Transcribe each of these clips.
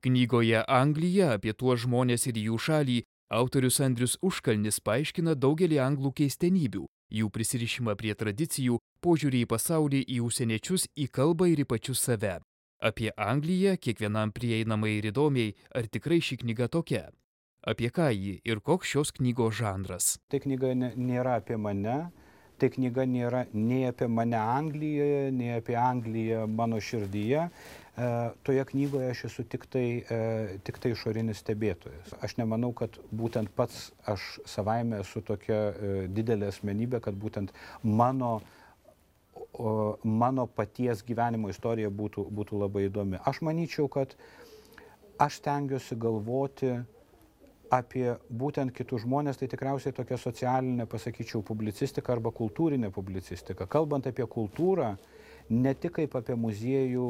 Knygoje Anglija apie tuos žmonės ir jų šalį autorius Andrius Užkalnis paaiškina daugelį anglų keistenybių, jų prisirišimą prie tradicijų, požiūrį į pasaulį, į užsieniečius, į kalbą ir į pačius save. Apie Angliją kiekvienam prieinamai ir įdomiai, ar tikrai ši knyga tokia? Apie ką ji ir koks šios knygos žanras? Tai knyga nėra apie mane, tai knyga nėra nei apie mane Anglijoje, nei apie Angliją mano širdyje. Toje knygoje aš esu tik tai išorinis stebėtojas. Aš nemanau, kad būtent pats aš savaime esu tokia didelė asmenybė, kad būtent mano paties gyvenimo istorija būtų labai įdomi. Aš manyčiau, kad aš stengiuosi galvoti apie būtent kitus žmonės, tai tikriausiai tokia socialinė, pasakyčiau, publicistika arba kultūrinė publicistika. Kalbant apie kultūrą, ne tik kaip apie muziejų,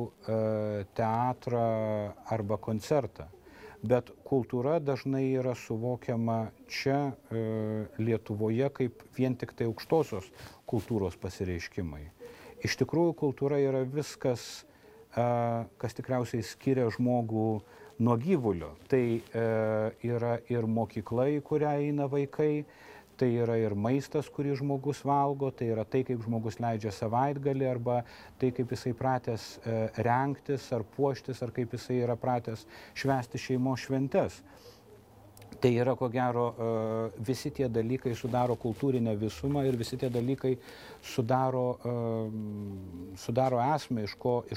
teatrą arba koncertą, bet kultūra dažnai yra suvokiama čia Lietuvoje kaip vien tik tai aukštosios kultūros pasireiškimai. Iš tikrųjų, kultūra yra viskas, kas tikriausiai skiria žmogų nuo gyvulio. Tai yra ir mokykla, į kurią eina vaikai, tai yra ir maistas, kurį žmogus valgo, tai yra tai, kaip žmogus leidžia savaitgalį, arba tai, kaip jisai pratęs rengtis ar puoštis, ar kaip jisai yra pratęs švęsti šeimos šventes. Tai yra, ko gero, visi tie dalykai sudaro kultūrinę visumą ir visi tie dalykai sudaro esmę, iš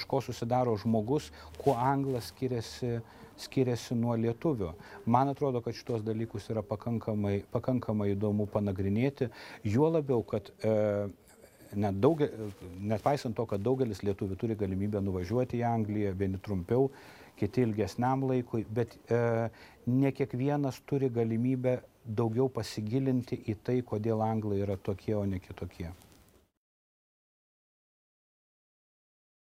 ko susidaro žmogus, kuo anglas skiriasi nuo lietuvio. Man atrodo, kad šitos dalykus yra pakankamai įdomu panagrinėti, juo labiau, kad nepaisant to, kad daugelis lietuvių turi galimybę nuvažiuoti į Angliją, vieni trumpiau, kiti ilgesniam laikui, bet ne kiekvienas turi galimybę daugiau pasigilinti į tai, kodėl anglai yra tokie, o ne kitokie.